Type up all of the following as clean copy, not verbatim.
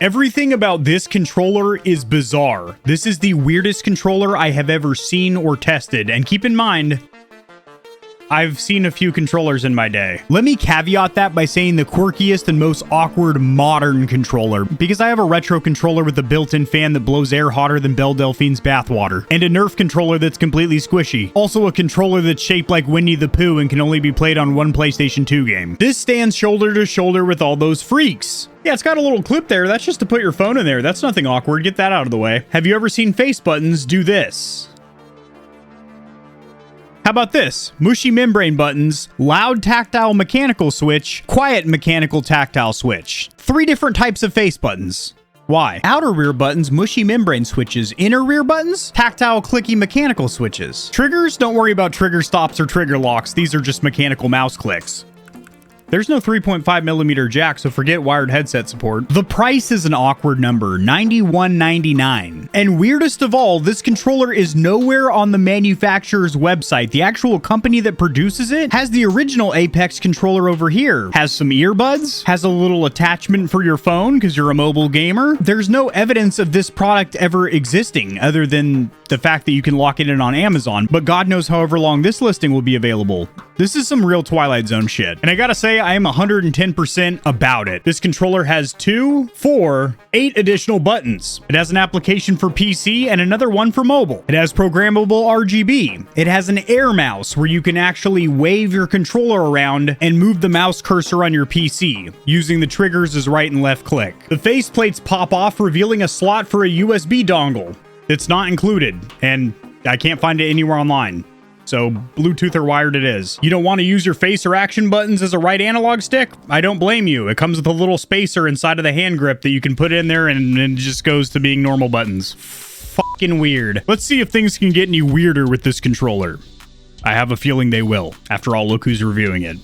Everything about this controller is bizarre. This is the weirdest controller I have ever seen or tested, and keep in mind, I've seen a few controllers in my day. Let me caveat that by saying the quirkiest and most awkward modern controller, because I have a retro controller with a built-in fan that blows air hotter than Belle Delphine's bathwater, and a Nerf controller that's completely squishy. Also a controller that's shaped like Winnie the Pooh and can only be played on one PlayStation 2 game. This stands shoulder to shoulder with all those Freeks. Yeah, it's got a little clip there. That's just to put your phone in there. That's nothing awkward. Get that out of the way. Have you ever seen face buttons do this? How about this? Mushy membrane buttons, loud tactile mechanical switch, quiet mechanical tactile switch. 3 different types of face buttons. Why? Outer rear buttons, mushy membrane switches. Inner rear buttons, tactile clicky mechanical switches. Triggers, don't worry about trigger stops or trigger locks. These are just mechanical mouse clicks. There's no 3.5mm jack, so forget wired headset support. The price is an awkward number, $91.99. And weirdest of all, this controller is nowhere on the manufacturer's website. The actual company that produces it has the original Apex controller over here. Has some earbuds, has a little attachment for your phone because you're a mobile gamer. There's no evidence of this product ever existing other than the fact that you can lock it in on Amazon, but God knows however long this listing will be available. This is some real Twilight Zone shit. And I gotta say, I am 110% about it. This controller has 2, 4, 8 additional buttons. It has an application for PC and another one for mobile. It has programmable RGB. It has an air mouse where you can actually wave your controller around and move the mouse cursor on your PC, using the triggers as right and left click. The faceplates pop off, revealing a slot for a USB dongle. It's not included, and I can't find it anywhere online. So Bluetooth or wired it is. You don't want to use your face or action buttons as a right analog stick? I don't blame you. It comes with a little spacer inside of the hand grip that you can put in there and it just goes to being normal buttons. Fucking weird. Let's see if things can get any weirder with this controller. I have a feeling they will. After all, look who's reviewing it.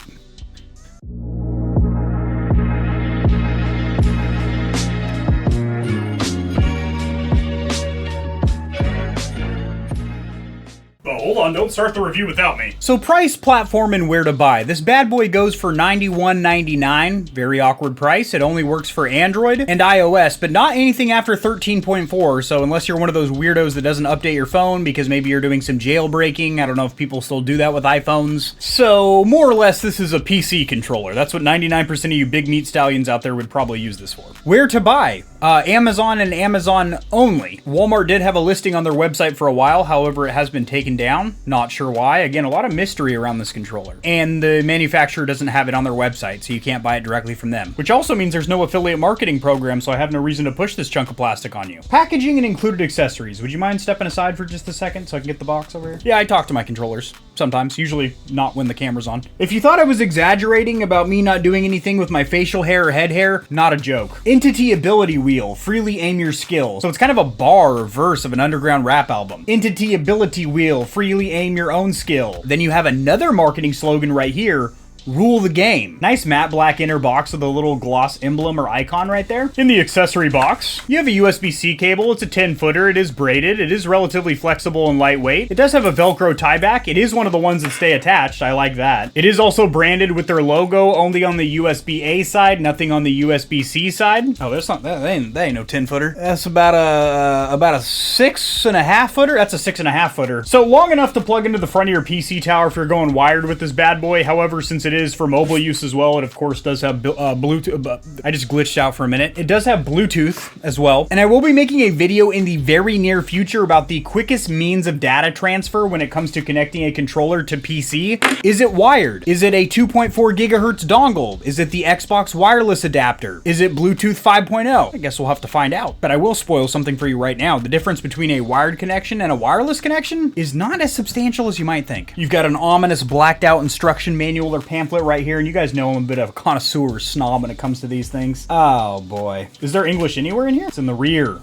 Oh, hold on, don't start the review without me. So price, platform, and where to buy. This bad boy goes for $91.99. Very awkward price. It only works for Android and iOS, but not anything after 13.4. So unless you're one of those weirdos that doesn't update your phone because maybe you're doing some jailbreaking. I don't know if people still do that with iPhones. So more or less, this is a PC controller. That's what 99% of you big meat stallions out there would probably use this for. Where to buy? Amazon and Amazon only. Walmart did have a listing on their website for a while. However, it has been taken down. Not sure why. Again, a lot of mystery around this controller. And the manufacturer doesn't have it on their website, so you can't buy it directly from them. Which also means there's no affiliate marketing program, so I have no reason to push this chunk of plastic on you. Packaging and included accessories. Would you mind stepping aside for just a second so I can get the box over here? Yeah, I talk to my controllers. Sometimes. Usually not when the camera's on. If you thought I was exaggerating about me not doing anything with my facial hair or head hair, not a joke. Entity ability wheel. Freely aim your skill. So it's kind of a bar or verse of an underground rap album. Entity ability wheel. Freely aim your own skill. Then you have another marketing slogan right here. Rule the game. Nice matte black inner box with a little gloss emblem or icon right there. In the accessory box, you have a USB-C cable. It's a 10-footer. It is braided. It is relatively flexible and lightweight. It does have a Velcro tieback. It is one of the ones that stay attached. I like that. It is also branded with their logo only on the USB-A side, nothing on the USB-C side. Oh, that's not that ain't no 10-footer. That's about a 6.5 footer. That's a 6.5 footer. So long enough to plug into the front of your PC tower if you're going wired with this bad boy. However, since it is for mobile use as well, it of course does have Bluetooth. I just glitched out for a minute. It does have Bluetooth as well. And I will be making a video in the very near future about the quickest means of data transfer when it comes to connecting a controller to PC. Is it wired? Is it a 2.4 gigahertz dongle? Is it the Xbox wireless adapter? Is it Bluetooth 5.0? I guess we'll have to find out. But I will spoil something for you right now. The difference between a wired connection and a wireless connection is not as substantial as you might think. You've got an ominous blacked out instruction manual or pamphlet right here, and you guys know I'm a bit of a connoisseur or snob when it comes to these things. Oh boy. Is there English anywhere in here? It's in the rear.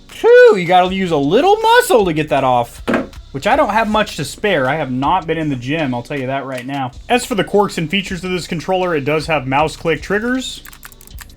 Phew, you gotta use a little muscle to get that off. Which I don't have much to spare. I have not been in the gym, I'll tell you that right now. As for the quirks and features of this controller, it does have mouse click triggers.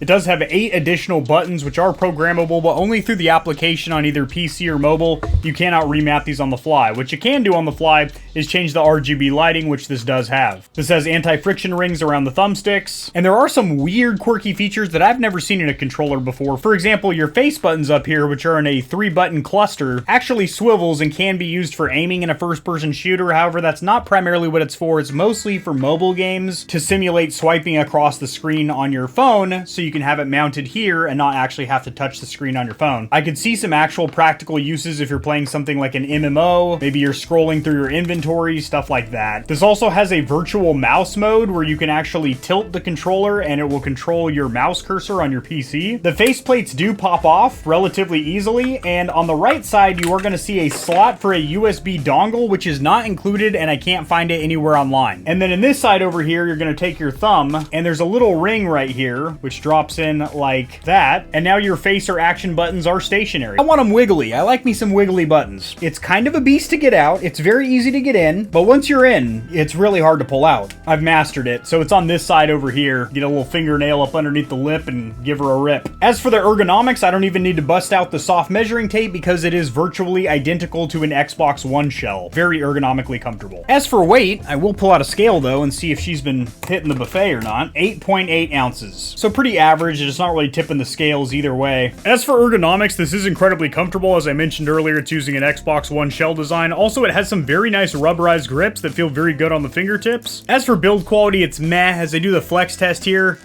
It does have 8 additional buttons, which are programmable, but only through the application on either PC or mobile. You cannot remap these on the fly. What you can do on the fly is change the RGB lighting, which this does have. This has anti-friction rings around the thumbsticks, and there are some weird, quirky features that I've never seen in a controller before. For example, your face buttons up here, which are in a 3-button cluster, actually swivels and can be used for aiming in a first-person shooter. However, that's not primarily what it's for. It's mostly for mobile games to simulate swiping across the screen on your phone, so you can have it mounted here and not actually have to touch the screen on your phone. I could see some actual practical uses if you're playing something like an MMO, maybe you're scrolling through your inventory, stuff like that. This also has a virtual mouse mode where you can actually tilt the controller and it will control your mouse cursor on your PC. The faceplates do pop off relatively easily, and on the right side you are going to see a slot for a USB dongle, which is not included and I can't find it anywhere online. And then in this side over here, you're going to take your thumb and there's a little ring right here which drops in like that, and now your face or action buttons are stationary. I want them wiggly. I like me some wiggly buttons. It's kind of a beast to get out. It's very easy to get in, but once you're in, it's really hard to pull out. I've mastered it. So it's on this side over here. Get a little fingernail up underneath the lip and give her a rip. As for the ergonomics, I don't even need to bust out the soft measuring tape because it is virtually identical to an Xbox One shell. Very ergonomically comfortable. As for weight, I will pull out a scale though and see if she's been hitting the buffet or not. 8.8 ounces. So pretty average. It's not really tipping the scales either way. As for ergonomics, this is incredibly comfortable. As I mentioned earlier, it's using an Xbox One shell design. Also, it has some very nice rubberized grips that feel very good on the fingertips. As for build quality, it's meh. As I do the flex test here,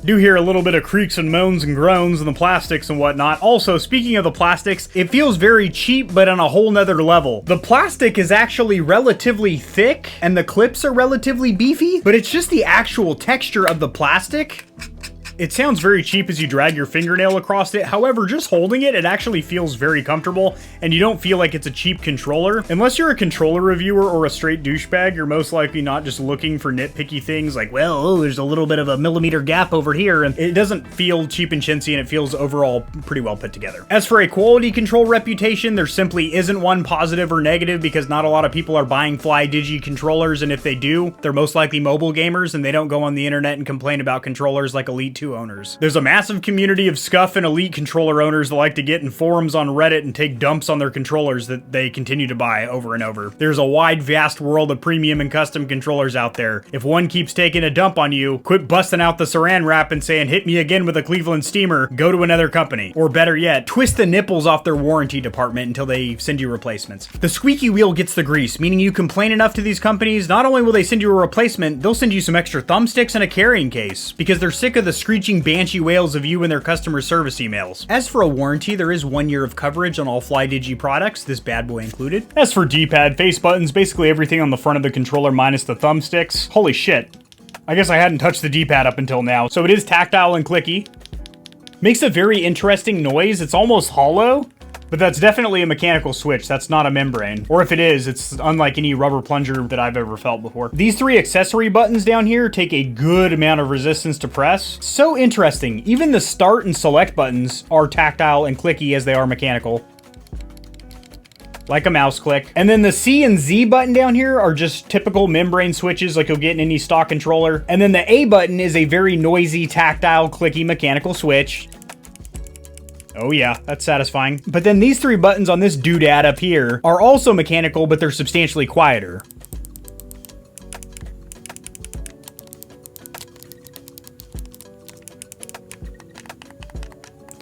do hear a little bit of creaks and moans and groans in the plastics and whatnot. Also, speaking of the plastics, it feels very cheap, but on a whole nother level. The plastic is actually relatively thick and the clips are relatively beefy, but it's just the actual texture of the plastic. It sounds very cheap as you drag your fingernail across it. However, just holding it, it actually feels very comfortable, and you don't feel like it's a cheap controller. Unless you're a controller reviewer or a straight douchebag, you're most likely not just looking for nitpicky things like, well, oh, there's a little bit of a millimeter gap over here, and it doesn't feel cheap and chintzy, and it feels overall pretty well put together. As for a quality control reputation, there simply isn't one, positive or negative, because not a lot of people are buying Flydigi controllers, and if they do, they're most likely mobile gamers, and they don't go on the internet and complain about controllers like Elite 2 owners. There's a massive community of Scuff and Elite controller owners that like to get in forums on Reddit and take dumps on their controllers that they continue to buy over and over. There's a wide, vast world of premium and custom controllers out there. If one keeps taking a dump on you, quit busting out the saran wrap and saying, hit me again with a Cleveland steamer, go to another company. Or better yet, twist the nipples off their warranty department until they send you replacements. The squeaky wheel gets the grease, meaning you complain enough to these companies, not only will they send you a replacement, they'll send you some extra thumbsticks and a carrying case, because they're sick of the screeching banshee wails of you and their customer service emails. As for a warranty, there is 1 year of coverage on all Flydigi products, this bad boy included. As for D-pad, face buttons, basically everything on the front of the controller minus the thumbsticks. Holy shit. I guess I hadn't touched the D-pad up until now. So it is tactile and clicky. Makes a very interesting noise. It's almost hollow. But that's definitely a mechanical switch. That's not a membrane. Or if it is, it's unlike any rubber plunger that I've ever felt before. These 3 accessory buttons down here take a good amount of resistance to press. So interesting. Even the start and select buttons are tactile and clicky as they are mechanical. Like a mouse click. And then the C and Z button down here are just typical membrane switches like you'll get in any stock controller. And then the A button is a very noisy, tactile, clicky mechanical switch. Oh yeah, that's satisfying. But then these 3 buttons on this doodad up here are also mechanical, but they're substantially quieter.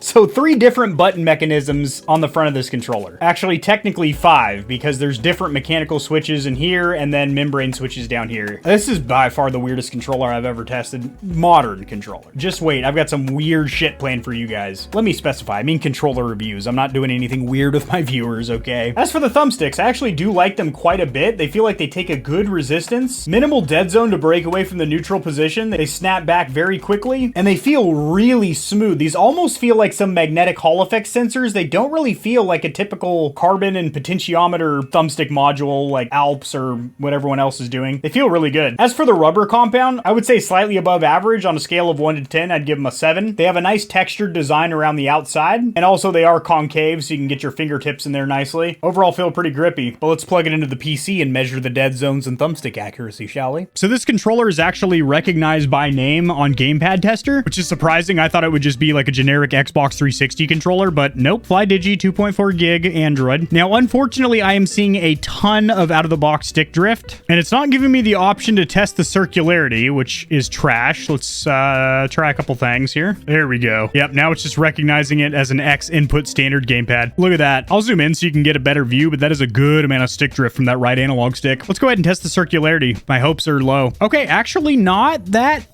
So 3 different button mechanisms on the front of this controller. Actually, technically 5, because there's different mechanical switches in here and then membrane switches down here. This is by far the weirdest controller I've ever tested. Modern controller. Just wait, I've got some weird shit planned for you guys. Let me specify, I mean controller reviews. I'm not doing anything weird with my viewers, okay? As for the thumbsticks, I actually do like them quite a bit. They feel like they take a good resistance. Minimal dead zone to break away from the neutral position. They snap back very quickly, and they feel really smooth. These almost feel like some magnetic Hall effect sensors. They don't really feel like a typical carbon and potentiometer thumbstick module like Alps or what everyone else is doing. They feel really good. As for the rubber compound, I would say slightly above average. On a scale of 1 to 10, I'd give them a 7. They have a nice textured design around the outside, and also they are concave, so you can get your fingertips in there nicely. Overall, feel pretty grippy. But let's plug it into the PC and measure the dead zones and thumbstick accuracy, shall we? So this controller is actually recognized by name on Gamepad Tester, which is surprising. I thought it would just be like a generic Xbox 360 controller, but nope. Flydigi 2.4 gig Android. Now, unfortunately, I am seeing a ton of out-of-the-box stick drift, and it's not giving me the option to test the circularity, which is trash. Let's try a couple things here. There we go. Yep, now it's just recognizing it as an X input standard gamepad. Look at that. I'll zoom in so you can get a better view, but that is a good amount of stick drift from that right analog stick. Let's go ahead and test the circularity. My hopes are low. Okay, actually not that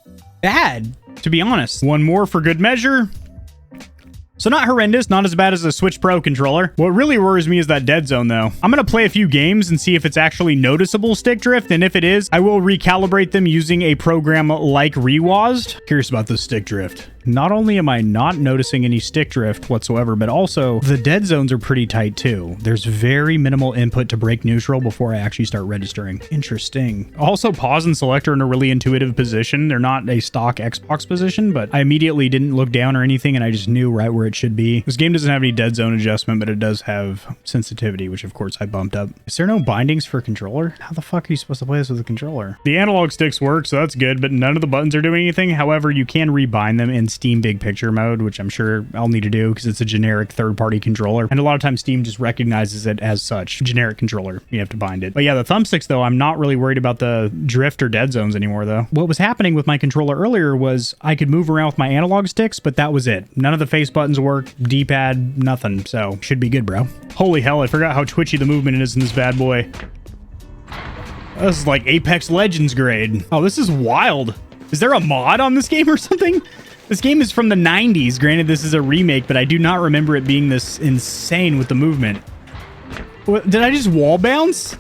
bad, to be honest. One more for good measure. So not horrendous, not as bad as a Switch Pro controller. What really worries me is that dead zone though. I'm gonna play a few games and see if it's actually noticeable stick drift, and if it is, I will recalibrate them using a program like Rewazd. Curious about this stick drift. Not only am I not noticing any stick drift whatsoever, but also the dead zones are pretty tight too. There's very minimal input to brake neutral before I actually start registering. Interesting. Also, pause and select are in a really intuitive position. They're not a stock Xbox position, but I immediately didn't look down or anything, and I just knew right where it should be. This game doesn't have any dead zone adjustment, but it does have sensitivity, which of course I bumped up. Is there no bindings for a controller? How the fuck are you supposed to play this with a controller? The analog sticks work, so that's good, but none of the buttons are doing anything. However, you can rebind them in Steam Big Picture mode, which I'm sure I'll need to do because it's a generic third-party controller. And a lot of times Steam just recognizes it as such. Generic controller. You have to bind it. But yeah, the thumbsticks though, I'm not really worried about the drift or dead zones anymore though. What was happening with my controller earlier was I could move around with my analog sticks, but that was it. None of the face buttons work, Dpad, nothing. So should be good, bro. Holy hell, I forgot how twitchy the movement is in this bad boy. This is like Apex Legends grade. Oh, this is wild. Is there a mod on this game or something? This game is from the 90s. Granted, this is a remake, but I do not remember it being this insane with the movement. What, did I just wall bounce?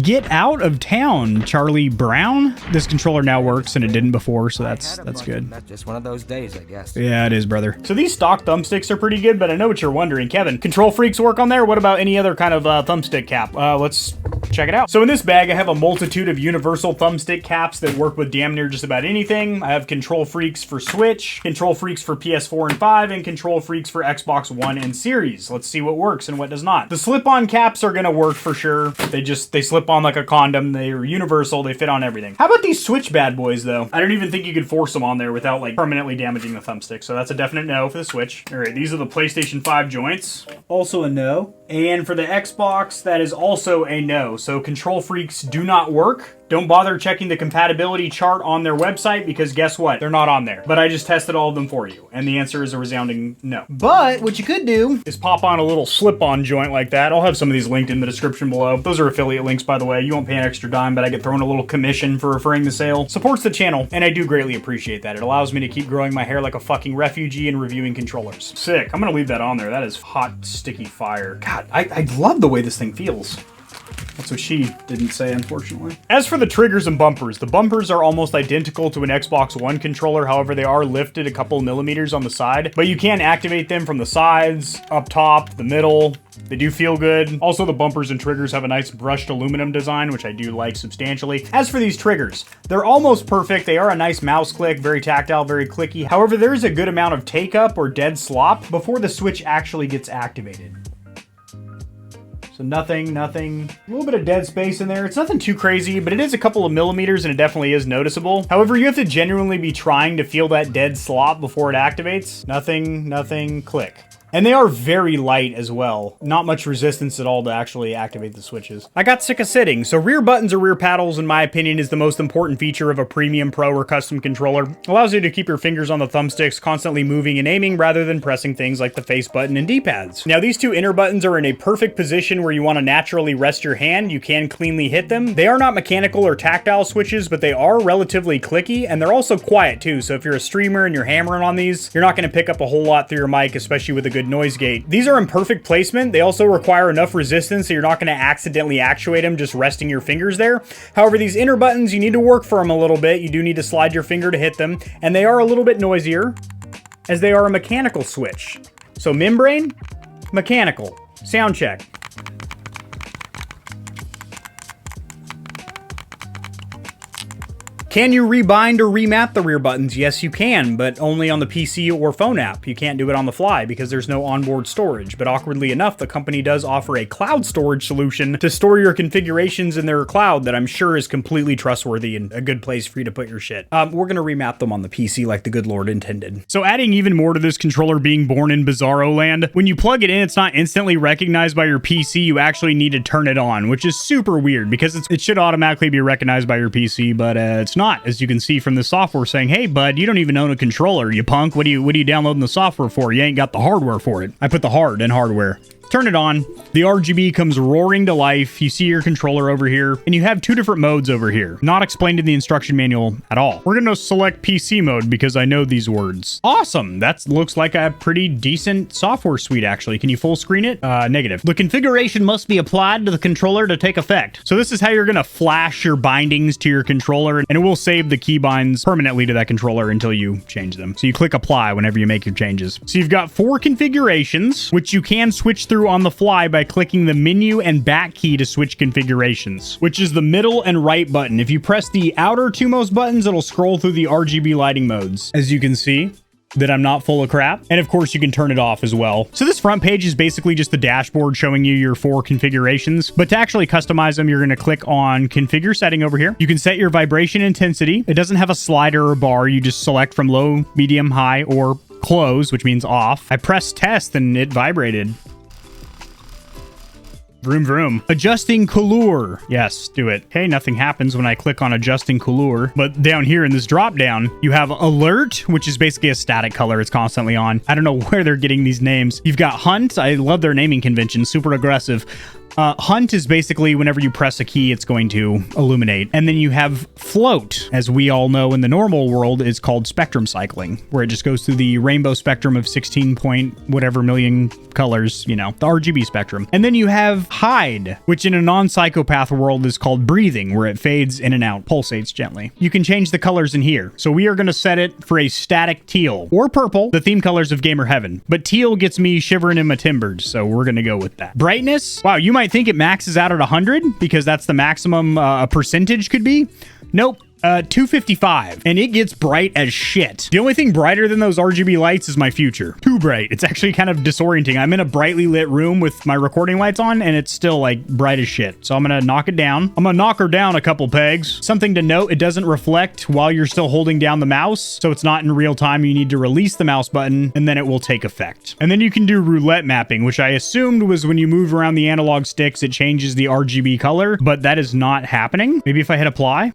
Get out of town, Charlie Brown. This controller now works and it didn't before, so that's good. That's just one of those days, I guess. Yeah, it is, brother. So these stock thumbsticks are pretty good, but I know what you're wondering. Kevin, Control Freaks work on there? What about any other kind of thumbstick cap? Let's check it out. So in this bag, I have a multitude of universal thumbstick caps that work with damn near just about anything. I have Control Freaks for Switch, Control Freaks for PS4 and 5, and Control Freaks for Xbox One and Series. Let's see what works and what does not. The slip-on caps are gonna work for sure. They slip on like a condom. They're universal. They fit on everything. How about these Switch bad boys though? I don't even think you could force them on there without like permanently damaging the thumbstick. So that's a definite no for the Switch. All right, these are the PlayStation 5 joints. Also a no. And for the Xbox, that is also a no. So Control Freaks do not work. Don't bother checking the compatibility chart on their website because guess what? They're not on there. But I just tested all of them for you. And the answer is a resounding no. But what you could do is pop on a little slip-on joint like that. I'll have some of these linked in the description below. Those are affiliate links, by the way. You won't pay an extra dime, but I get thrown a little commission for referring the sale. Supports the channel, and I do greatly appreciate that. It allows me to keep growing my hair like a fucking refugee and reviewing controllers. Sick. I'm gonna leave that on there. That is hot, sticky fire. God, I love the way this thing feels. That's what she didn't say, unfortunately. As for the triggers and bumpers, the bumpers are almost identical to an Xbox One controller. However, they are lifted a couple millimeters on the side, but you can activate them from the sides, up top, the middle. They do feel good. Also, the bumpers and triggers have a nice brushed aluminum design, which I do like substantially. As for these triggers, they're almost perfect. They are a nice mouse click, very tactile, very clicky. However, there is a good amount of take up or dead slop before the switch actually gets activated. So nothing, a little bit of dead space in there. It's nothing too crazy, but it is a couple of millimeters and it definitely is noticeable. However, you have to genuinely be trying to feel that dead slop before it activates. Nothing, click. And they are very light as well. Not much resistance at all to actually activate the switches. I got sick of sitting, so rear buttons or rear paddles, in my opinion, is the most important feature of a premium pro or custom controller. Allows you to keep your fingers on the thumbsticks, constantly moving and aiming rather than pressing things like the face button and D-pads. Now, these two inner buttons are in a perfect position where you want to naturally rest your hand. You can cleanly hit them. They are not mechanical or tactile switches, but they are relatively clicky, and they're also quiet too. So if you're a streamer and you're hammering on these, you're not going to pick up a whole lot through your mic, especially with a good noise gate. These are in perfect placement. They also require enough resistance so you're not going to accidentally actuate them just resting your fingers there. However, these inner buttons, you need to work for them a little bit. You do need to slide your finger to hit them, and they are a little bit noisier. as they are a mechanical switch. So membrane, mechanical, sound check. Can you rebind or remap the rear buttons? Yes, you can, but only on the PC or phone app. You can't do it on the fly because there's no onboard storage. But awkwardly enough, the company does offer a cloud storage solution to store your configurations in their cloud that I'm sure is completely trustworthy and a good place for you to put your shit. We're going to remap them on the PC like the good Lord intended. So adding even more to this controller being born in Bizarro land, when you plug it in, it's not instantly recognized by your PC. You actually need to turn it on, which is super weird because it should automatically be recognized by your PC, but it's not. As you can see from the software saying, hey bud, you don't even own a controller, you punk. What are you downloading the software for? You ain't got the hardware for it. I put the hard in hardware. Turn it on. The RGB comes roaring to life. You see your controller over here, and you have two different modes over here, not explained in the instruction manual at all. We're going to select PC mode because I know these words. Awesome. That looks like a pretty decent software suite, actually. Can you full screen it? Negative. The configuration must be applied to the controller to take effect. So this is how you're going to flash your bindings to your controller, and it will save the keybinds permanently to that controller until you change them. So you click apply whenever you make your changes. So you've got 4 configurations, which you can switch through on the fly by clicking the menu and back key to switch configurations, which is the middle and right button. If you press the outer 2 most buttons, it'll scroll through the RGB lighting modes. As you can see, that I'm not full of crap. And of course you can turn it off as well. So this front page is basically just the dashboard showing you your 4 configurations, but to actually customize them, you're going to click on configure setting over here. You can set your vibration intensity. It doesn't have a slider or bar. You just select from low, medium, high, or close, which means off. I pressed test and it vibrated. Vroom vroom. Adjusting couleur. Yes, do it. Okay, nothing happens when I click on adjusting couleur. But down here in this drop down, you have alert, which is basically a static color. It's constantly on. I don't know where they're getting these names. You've got hunt. I love their naming convention. Super aggressive. Hunt is basically whenever you press a key, it's going to illuminate. And then you have float, as we all know in the normal world, is called spectrum cycling, where it just goes through the rainbow spectrum of 16 point whatever million colors, you know, the RGB spectrum. And then you have hide, which in a non-psychopath world is called breathing, where it fades in and out, pulsates gently. You can change the colors in here. So we are going to set it for a static teal or purple, the theme colors of Gamer Heaven. But teal gets me shivering in my timbers, so we're going to go with that. Brightness. Wow, you might think it maxes out at 100 because that's the maximum a percentage could be. Nope. 255, and it gets bright as shit. The only thing brighter than those RGB lights is my future. Too bright. It's actually kind of disorienting. I'm in a brightly lit room with my recording lights on, and it's still like bright as shit. So I'm gonna knock it down. I'm gonna knock her down a couple pegs. Something to note, it doesn't reflect while you're still holding down the mouse, so it's not in real time. You need to release the mouse button, and then it will take effect. And then you can do roulette mapping, which I assumed was when you move around the analog sticks, it changes the RGB color, but that is not happening. Maybe if I hit apply.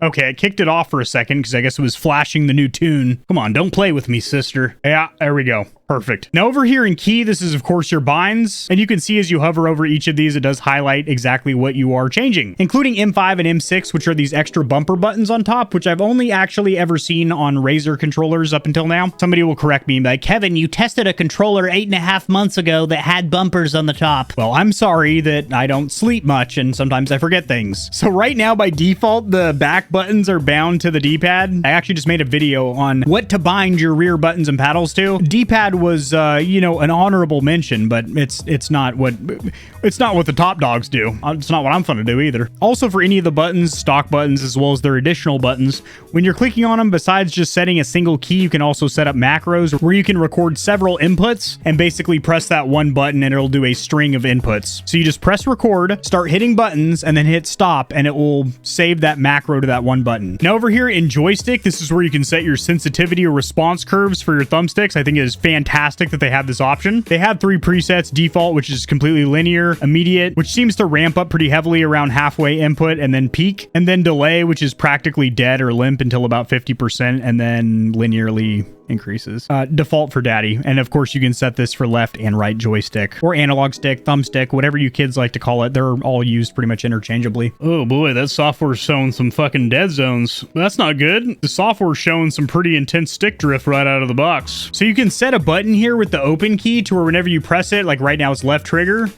Okay, I kicked it off for a second because I guess it was flashing the new tune. Come on, don't play with me, sister. Yeah, there we go. Perfect. Now over here in key, this is of course your binds, and you can see as you hover over each of these, it does highlight exactly what you are changing, including M5 and M6, which are these extra bumper buttons on top, which I've only actually ever seen on Razer controllers up until now. Somebody will correct me and be like, Kevin, you tested a controller 8.5 months ago that had bumpers on the top. Well, I'm sorry that I don't sleep much and sometimes I forget things. So right now by default, the back buttons are bound to the D-pad. I actually just made a video on what to bind your rear buttons and paddles to. D-pad was you know, an honorable mention, but it's not what the top dogs do. It's not what I'm fun to do either. Also, for any of the buttons, stock buttons as well as their additional buttons, when you're clicking on them, besides just setting a single key, you can also set up macros where you can record several inputs and basically press that one button and it'll do a string of inputs. So you just press record, start hitting buttons, and then hit stop, and it will save that macro to that one button. Now over here in joystick, this is where you can set your sensitivity or response curves for your thumbsticks. I think it is fantastic that they have this option. They have 3 presets: default, which is completely linear; immediate, which seems to ramp up pretty heavily around halfway input and then peak; and then delay, which is practically dead or limp until about 50% and then linearly increases. Default for daddy. And of course you can set this for left and right joystick or analog stick, thumbstick, whatever you kids like to call it. They're all used pretty much interchangeably. Oh boy, that software's showing some fucking dead zones. That's not good. The software's showing some pretty intense stick drift right out of the box. So you can set a button here with the open key to where whenever you press it, like right now it's left trigger,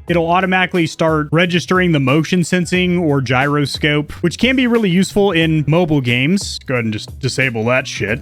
it'll automatically start registering the motion sensing or gyroscope, which can be really useful in mobile games. Go ahead and just disable that shit.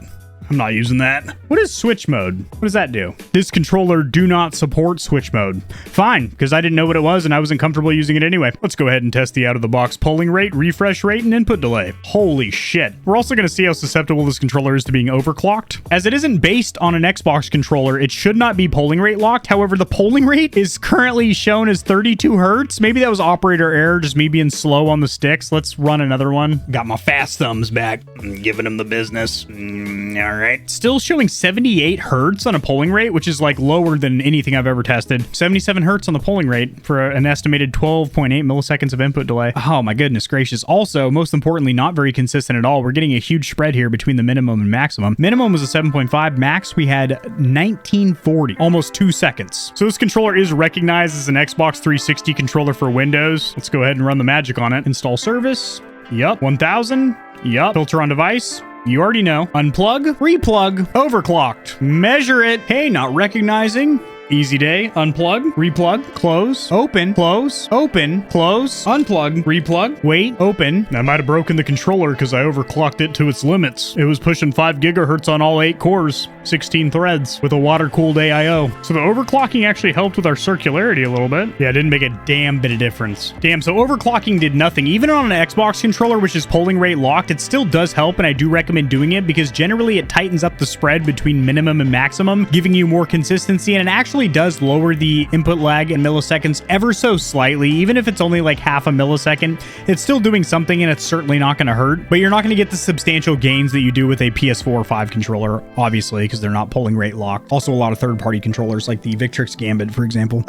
I'm not using that. What is switch mode? What does that do? This controller do not support switch mode. Fine, because I didn't know what it was and I wasn't comfortable using it anyway. Let's go ahead and test the out-of-the-box polling rate, refresh rate, and input delay. Holy shit. We're also going to see how susceptible this controller is to being overclocked. As it isn't based on an Xbox controller, it should not be polling rate locked. However, the polling rate is currently shown as 32 hertz. Maybe that was operator error, just me being slow on the sticks. Let's run another one. Got my fast thumbs back. Giving him the business. All right. Still showing 78 hertz on a polling rate, which is like lower than anything I've ever tested. 77 hertz on the polling rate for an estimated 12.8 milliseconds of input delay. Oh my goodness gracious. Also, most importantly, not very consistent at all. We're getting a huge spread here between the minimum and maximum. Minimum was a 7.5. Max, we had 1940. Almost 2 seconds. So this controller is recognized as an Xbox 360 controller for Windows. Let's go ahead and run the magic on it. Install service. Yup. 1000. Yup. Filter on device. You already know. Unplug, replug, overclocked. Measure it. Hey, not recognizing. Easy day. Unplug, replug, close, open, close, unplug, replug, wait, open. I might have broken the controller because I overclocked it to its limits. It was pushing 5 gigahertz on all 8 cores, 16 threads with a water-cooled AIO. So the overclocking actually helped with our circularity a little bit. Yeah, it didn't make a damn bit of difference. Damn, so overclocking did nothing. Even on an Xbox controller, which is polling rate locked, it still does help, and I do recommend doing it because generally it tightens up the spread between minimum and maximum, giving you more consistency, and it actually does lower the input lag in milliseconds ever so slightly. Even if it's only like half a millisecond, it's still doing something, and it's certainly not going to hurt, but you're not going to get the substantial gains that you do with a PS4 or 5 controller, obviously, because they're not polling rate locked. Also, a lot of third-party controllers like the Victrix Gambit, for example.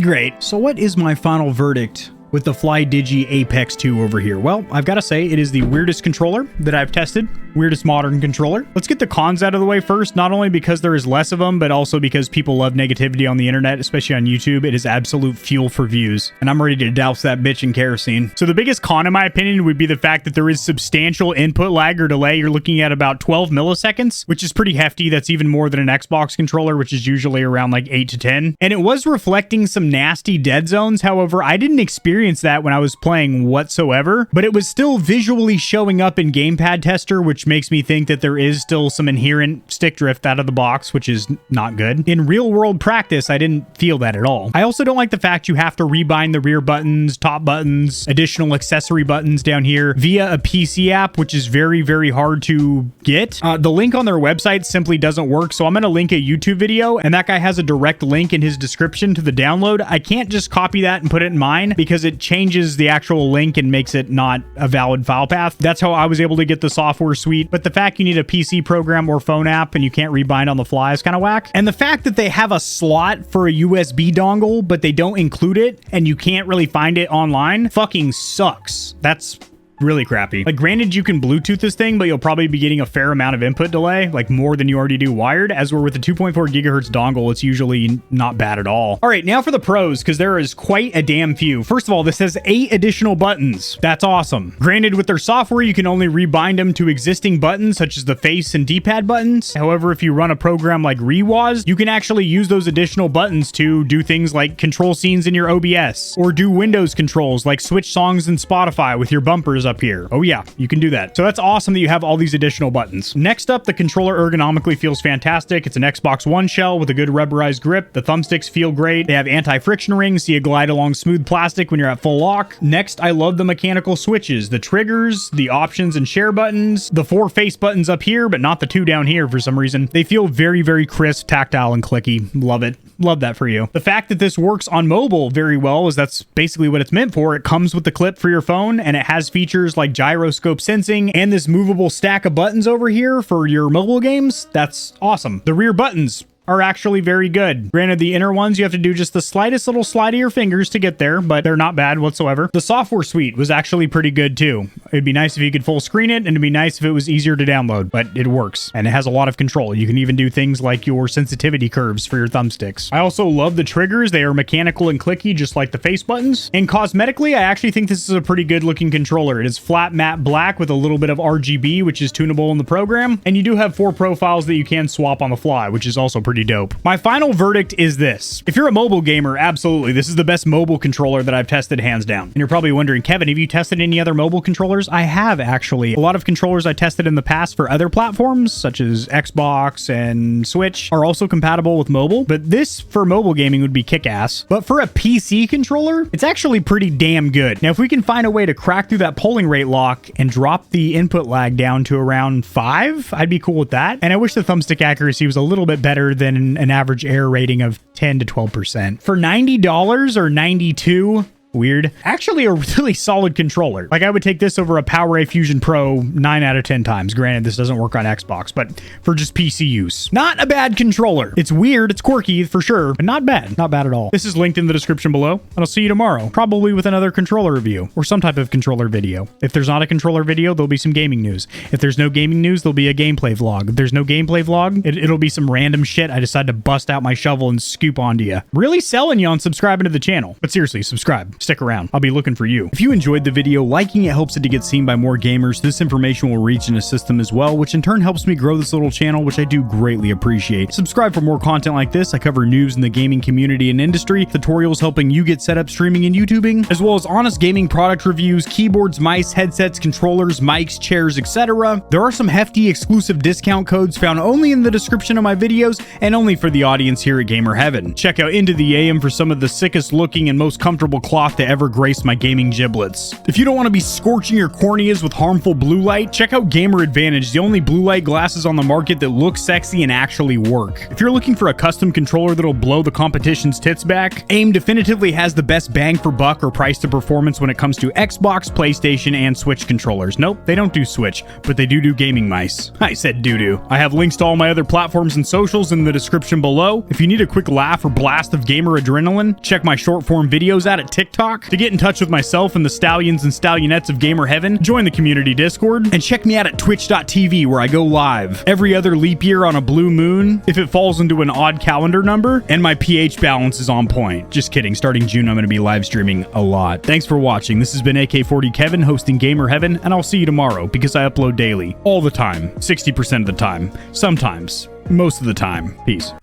Great. So what is my final verdict with the Flydigi Apex 2 over here? Well, I've got to say, it is the weirdest controller that I've tested. Weirdest modern controller. Let's get the cons out of the way first, not only because there is less of them, but also because people love negativity on the internet, especially on YouTube. It is absolute fuel for views, and I'm ready to douse that bitch in kerosene. So the biggest con, in my opinion, would be the fact that there is substantial input lag or delay. You're looking at about 12 milliseconds, which is pretty hefty. That's even more than an Xbox controller, which is usually around like 8 to 10. And it was reflecting some nasty dead zones. However, I didn't experience that when I was playing whatsoever, but it was still visually showing up in Gamepad Tester, which makes me think that there is still some inherent stick drift out of the box, which is not good. In real world practice, I didn't feel that at all. I also don't like the fact you have to rebind the rear buttons, top buttons, additional accessory buttons down here via a PC app, which is very, very hard to get. The link on their website simply doesn't work, so I'm going to link a YouTube video, and that guy has a direct link in his description to the download. I can't just copy that and put it in mine because it changes the actual link and makes it not a valid file path. That's how I was able to get the software suite. But the fact you need a PC program or phone app and you can't rebind on the fly is kind of whack. And the fact that they have a slot for a USB dongle, but they don't include it and you can't really find it online fucking sucks. That's really crappy. Like, granted, you can Bluetooth this thing, but you'll probably be getting a fair amount of input delay, like more than you already do wired. As we're with the 2.4 gigahertz dongle, it's usually not bad at all. All right, now for the pros, because there is quite a damn few. First of all, this has 8 additional buttons. That's awesome. Granted, with their software, you can only rebind them to existing buttons, such as the face and Dpad buttons. However, if you run a program like Rewaz, you can actually use those additional buttons to do things like control scenes in your OBS, or do Windows controls, like switch songs in Spotify with your bumpers up here. Oh yeah, you can do that. So that's awesome that you have all these additional buttons. Next up, the controller ergonomically feels fantastic. It's an Xbox One shell with a good rubberized grip. The thumbsticks feel great. They have anti-friction rings, so you glide along smooth plastic when you're at full lock. Next, I love the mechanical switches, the triggers, the options and share buttons, the 4 face buttons up here, but not the 2 down here for some reason. They feel very, very crisp, tactile, and clicky. Love it. Love that for you. The fact that this works on mobile very well is that's basically what it's meant for. It comes with the clip for your phone, and it has features like gyroscope sensing and this movable stack of buttons over here for your mobile games. That's awesome. The rear buttons are actually very good. Granted, the inner ones, you have to do just the slightest little slide of your fingers to get there, but they're not bad whatsoever. The software suite was actually pretty good too. It'd be nice if you could full screen it, and it'd be nice if it was easier to download, but it works, and it has a lot of control. You can even do things like your sensitivity curves for your thumbsticks. I also love the triggers. They are mechanical and clicky, just like the face buttons. And cosmetically, I actually think this is a pretty good looking controller. It is flat matte black with a little bit of RGB, which is tunable in the program, and you do have 4 profiles that you can swap on the fly, which is also pretty pretty dope. My final verdict is this. If you're a mobile gamer, absolutely, this is the best mobile controller that I've tested hands down. And you're probably wondering, Kevin, have you tested any other mobile controllers? I have, actually. A lot of controllers I tested in the past for other platforms, such as Xbox and Switch, are also compatible with mobile, but this for mobile gaming would be kick-ass. But for a PC controller, it's actually pretty damn good. Now, if we can find a way to crack through that polling rate lock and drop the input lag down to around 5, I'd be cool with that. And I wish the thumbstick accuracy was a little bit better than an average error rating of 10 to 12%. For $90 or $92, weird. Actually, a really solid controller. Like, I would take this over a PowerA Fusion Pro 9 out of 10 times. Granted, this doesn't work on Xbox, but for just PC use. Not a bad controller. It's weird, it's quirky for sure, but not bad. Not bad at all. This is linked in the description below, and I'll see you tomorrow, probably with another controller review or some type of controller video. If there's not a controller video, there'll be some gaming news. If there's no gaming news, there'll be a gameplay vlog. If there's no gameplay vlog, it'll be some random shit I decide to bust out my shovel and scoop onto you. Really selling you on subscribing to the channel. But seriously, subscribe. Stick around. I'll be looking for you. If you enjoyed the video, liking it helps it to get seen by more gamers. This information will reach and assist them as well, which in turn helps me grow this little channel, which I do greatly appreciate. Subscribe for more content like this. I cover news in the gaming community and industry, tutorials helping you get set up streaming and YouTubing, as well as honest gaming product reviews, keyboards, mice, headsets, controllers, mics, chairs, etc. There are some hefty exclusive discount codes found only in the description of my videos and only for the audience here at Gamer Heaven. Check out Into the AM for some of the sickest looking and most comfortable cloth to ever grace my gaming giblets. If you don't want to be scorching your corneas with harmful blue light, check out Gamer Advantage, the only blue light glasses on the market that look sexy and actually work. If you're looking for a custom controller that'll blow the competition's tits back, AIM definitively has the best bang for buck or price to performance when it comes to Xbox, PlayStation, and Switch controllers. Nope, they don't do Switch, but they do gaming mice. I said doo-doo. I have links to all my other platforms and socials in the description below. If you need a quick laugh or blast of gamer adrenaline, check my short form videos out at TikTok. To get in touch with myself and the stallions and stallionettes of Gamer Heaven, join the community Discord, and check me out at twitch.tv where I go live every other leap year on a blue moon if it falls into an odd calendar number, and my pH balance is on point. Just kidding, starting June I'm going to be live streaming a lot. Thanks for watching. This has been AK40 Kevin hosting Gamer Heaven, and I'll see you tomorrow because I upload daily. All the time. 60% of the time. Sometimes. Most of the time. Peace.